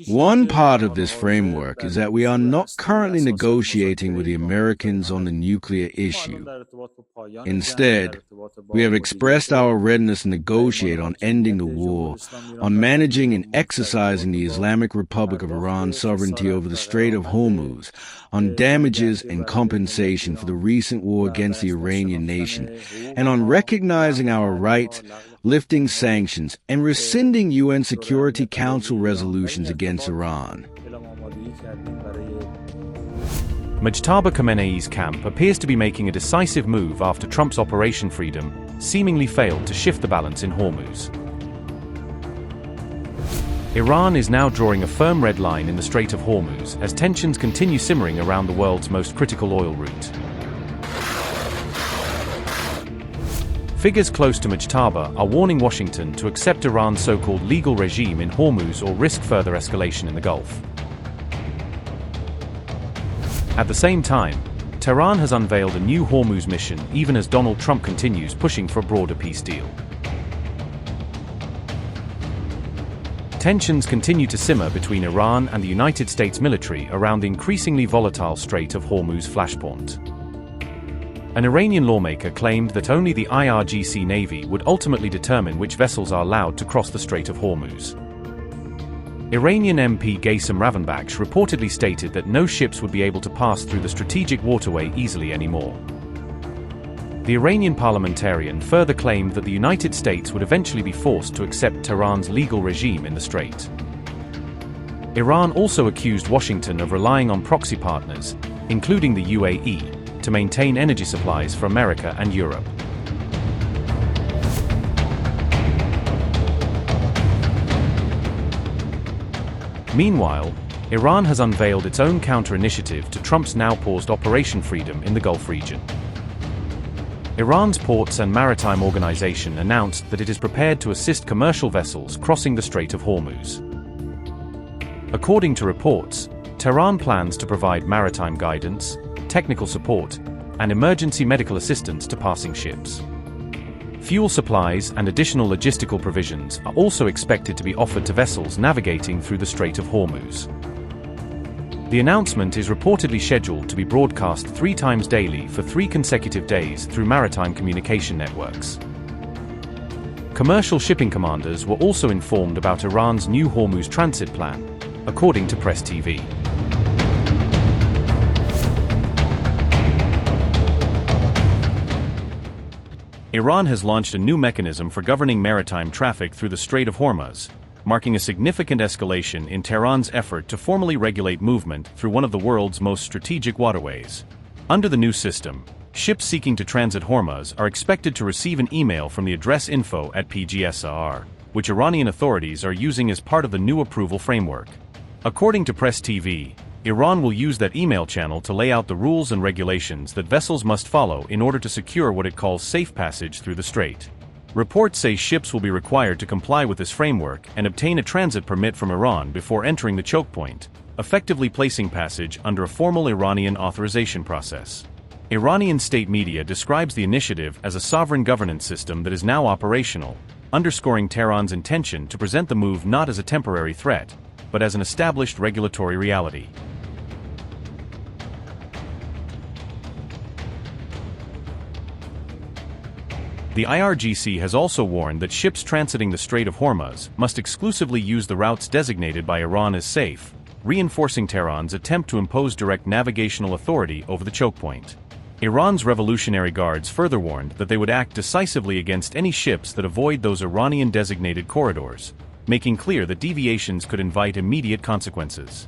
One part of this framework is that we are not currently negotiating with the Americans on the nuclear issue. Instead, we have expressed our readiness to negotiate on ending the war, on managing and exercising the Islamic Republic of Iran's sovereignty over the Strait of Hormuz, on damages and compensation for the recent war against the Iranian nation, and on recognizing our rights, lifting sanctions, and rescinding UN Security Council resolutions against Iran. Mojtaba Khamenei's camp appears to be making a decisive move after Trump's Operation Freedom seemingly failed to shift the balance in Hormuz. Iran is now drawing a firm red line in the Strait of Hormuz as tensions continue simmering around the world's most critical oil route. Figures close to Mojtaba are warning Washington to accept Iran's so-called legal regime in Hormuz or risk further escalation in the Gulf. At the same time, Tehran has unveiled a new Hormuz mission even as Donald Trump continues pushing for a broader peace deal. Tensions continue to simmer between Iran and the United States military around the increasingly volatile Strait of Hormuz flashpoint. An Iranian lawmaker claimed that only the IRGC Navy would ultimately determine which vessels are allowed to cross the Strait of Hormuz. Iranian MP Ghaysem Ravanbakhsh reportedly stated that no ships would be able to pass through the strategic waterway easily anymore. The Iranian parliamentarian further claimed that the United States would eventually be forced to accept Tehran's legal regime in the strait. Iran also accused Washington of relying on proxy partners, including the UAE, to maintain energy supplies for America and Europe. Meanwhile, Iran has unveiled its own counter-initiative to Trump's now paused Operation Freedom in the Gulf region. Iran's Ports and Maritime Organization announced that it is prepared to assist commercial vessels crossing the Strait of Hormuz. According to reports, Tehran plans to provide maritime guidance, technical support, and emergency medical assistance to passing ships. Fuel supplies and additional logistical provisions are also expected to be offered to vessels navigating through the Strait of Hormuz. The announcement is reportedly scheduled to be broadcast 3 times daily for 3 consecutive days through maritime communication networks. Commercial shipping commanders were also informed about Iran's new Hormuz transit plan, according to Press TV. Iran has launched a new mechanism for governing maritime traffic through the Strait of Hormuz, marking a significant escalation in Tehran's effort to formally regulate movement through one of the world's most strategic waterways. Under the new system, ships seeking to transit Hormuz are expected to receive an email from the address info@pgsr, which Iranian authorities are using as part of the new approval framework. According to Press TV, Iran will use that email channel to lay out the rules and regulations that vessels must follow in order to secure what it calls safe passage through the strait. Reports say ships will be required to comply with this framework and obtain a transit permit from Iran before entering the choke point, effectively placing passage under a formal Iranian authorization process. Iranian state media describes the initiative as a sovereign governance system that is now operational, underscoring Tehran's intention to present the move not as a temporary threat, but as an established regulatory reality. The IRGC has also warned that ships transiting the Strait of Hormuz must exclusively use the routes designated by Iran as safe, reinforcing Tehran's attempt to impose direct navigational authority over the choke point. Iran's Revolutionary Guards further warned that they would act decisively against any ships that avoid those Iranian-designated corridors, making clear that deviations could invite immediate consequences.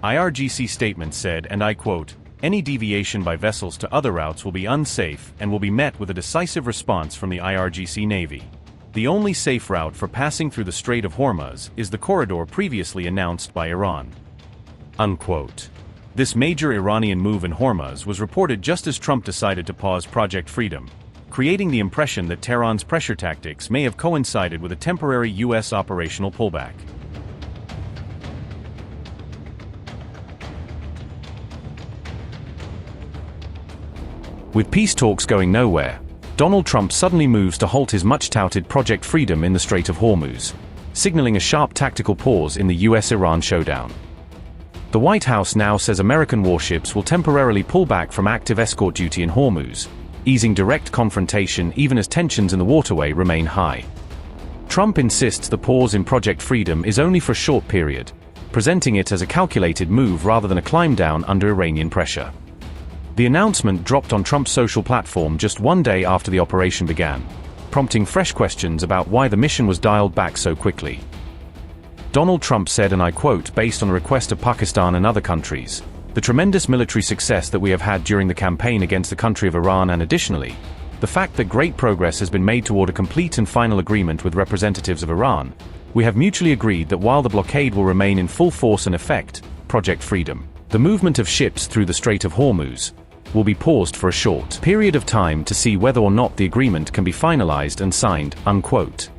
IRGC statement said, and I quote, "Any deviation by vessels to other routes will be unsafe and will be met with a decisive response from the IRGC Navy. The only safe route for passing through the Strait of Hormuz is the corridor previously announced by Iran." Unquote. This major Iranian move in Hormuz was reported just as Trump decided to pause Project Freedom, creating the impression that Tehran's pressure tactics may have coincided with a temporary U.S. operational pullback. With peace talks going nowhere, Donald Trump suddenly moves to halt his much-touted Project Freedom in the Strait of Hormuz, signaling a sharp tactical pause in the US-Iran showdown. The White House now says American warships will temporarily pull back from active escort duty in Hormuz, easing direct confrontation even as tensions in the waterway remain high. Trump insists the pause in Project Freedom is only for a short period, presenting it as a calculated move rather than a climb down under Iranian pressure. The announcement dropped on Trump's social platform just one day after the operation began, prompting fresh questions about why the mission was dialed back so quickly. Donald Trump said, and I quote, based on a request of Pakistan and other countries, "The tremendous military success that we have had during the campaign against the country of Iran, and additionally, the fact that great progress has been made toward a complete and final agreement with representatives of Iran, we have mutually agreed that while the blockade will remain in full force and effect, Project Freedom, the movement of ships through the Strait of Hormuz, will be paused for a short period of time to see whether or not the agreement can be finalized and signed," unquote.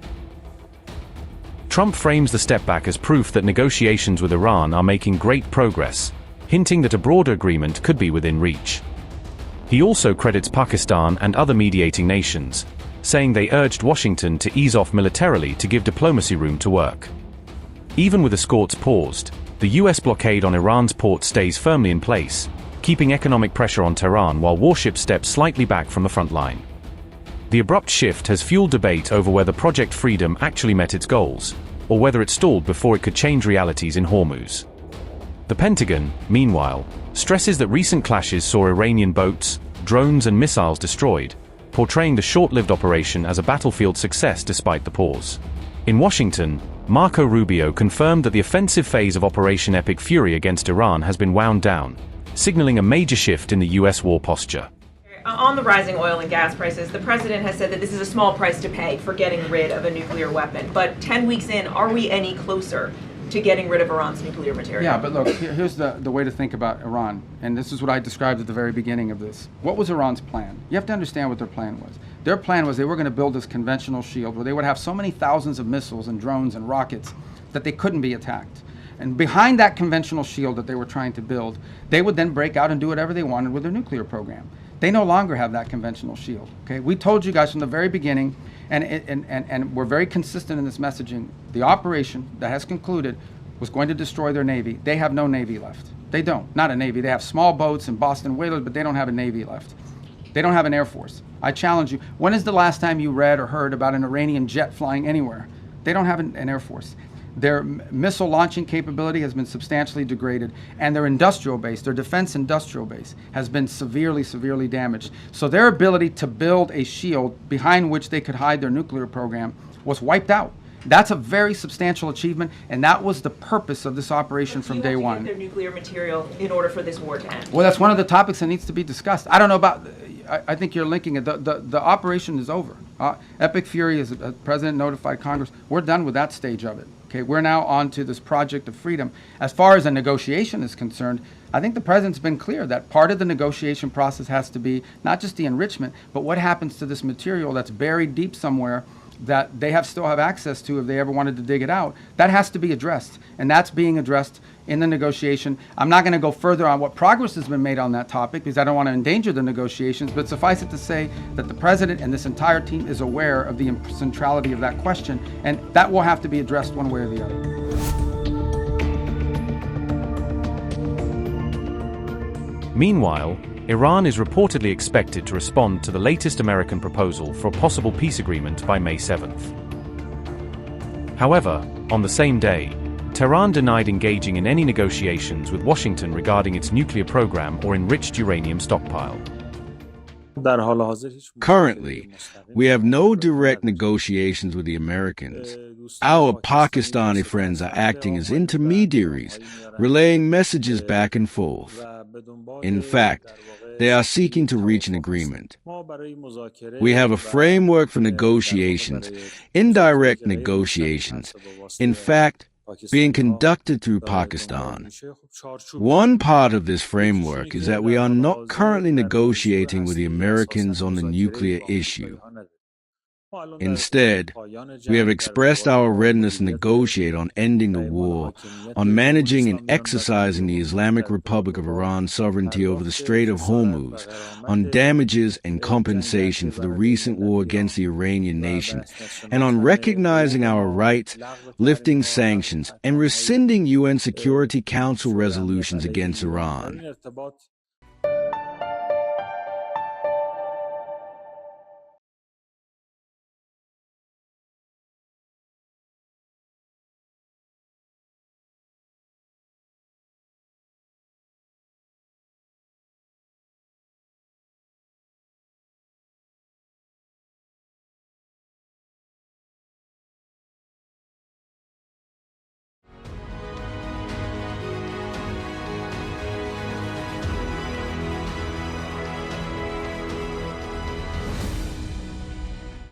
Trump frames the step back as proof that negotiations with Iran are making great progress, hinting that a broader agreement could be within reach. He also credits Pakistan and other mediating nations, saying they urged Washington to ease off militarily to give diplomacy room to work. Even with escorts paused, the US blockade on Iran's port stays firmly in place, keeping economic pressure on Tehran while warships step slightly back from the front line. The abrupt shift has fueled debate over whether Project Freedom actually met its goals, or whether it stalled before it could change realities in Hormuz. The Pentagon, meanwhile, stresses that recent clashes saw Iranian boats, drones and missiles destroyed, portraying the short-lived operation as a battlefield success despite the pause. In Washington, Marco Rubio confirmed that the offensive phase of Operation Epic Fury against Iran has been wound down, signaling a major shift in the US war posture. On the rising oil and gas prices, the president has said that this is a small price to pay for getting rid of a nuclear weapon. But 10 weeks in, are we any closer to getting rid of Iran's nuclear material? Yeah, but look, here's the way to think about Iran, and this is what I described at the very beginning of this. What was Iran's plan? You have to understand what their plan was. Their plan was they were going to build this conventional shield where they would have so many thousands of missiles and drones and rockets that they couldn't be attacked. And behind that conventional shield that they were trying to build, they would then break out and do whatever they wanted with their nuclear program. They no longer have that conventional shield. Okay, we told you guys from the very beginning, and we're very consistent in this messaging. The operation that has concluded was going to destroy their navy. They have no navy left. They don't. Not a navy. They have small boats and Boston whalers, but they don't have a navy left. They don't have an air force. I challenge you. When is the last time you read or heard about an Iranian jet flying anywhere? They don't have an air force. Their missile launching capability has been substantially degraded, and their industrial base, their defense industrial base, has been severely, severely damaged. So their ability to build a shield behind which they could hide their nuclear program was wiped out. That's a very substantial achievement, and that was the purpose of this operation from day one. Their nuclear material in order for this war to end. Well, that's one of the topics that needs to be discussed. I don't know about. I think you're linking it. The operation is over. Epic Fury, as the president notified Congress, we're done with that stage of it. Okay, we're now on to this project of freedom. As far as a negotiation is concerned, I think the president's been clear that part of the negotiation process has to be not just the enrichment, but what happens to this material that's buried deep somewhere that they still have access to if they ever wanted to dig it out. That has to be addressed, and that's being addressed in the negotiation. I'm not going to go further on what progress has been made on that topic because I don't want to endanger the negotiations, but suffice it to say that the president and this entire team is aware of the centrality of that question, and that will have to be addressed one way or the other. Meanwhile, Iran is reportedly expected to respond to the latest American proposal for a possible peace agreement by May 7th. However, on the same day, Tehran denied engaging in any negotiations with Washington regarding its nuclear program or enriched uranium stockpile. Currently, we have no direct negotiations with the Americans. Our Pakistani friends are acting as intermediaries, relaying messages back and forth. In fact, they are seeking to reach an agreement. We have a framework for negotiations, indirect negotiations, in fact, being conducted through Pakistan. One part of this framework is that we are not currently negotiating with the Americans on the nuclear issue. Instead, we have expressed our readiness to negotiate on ending the war, on managing and exercising the Islamic Republic of Iran's sovereignty over the Strait of Hormuz, on damages and compensation for the recent war against the Iranian nation, and on recognizing our rights, lifting sanctions, and rescinding UN Security Council resolutions against Iran.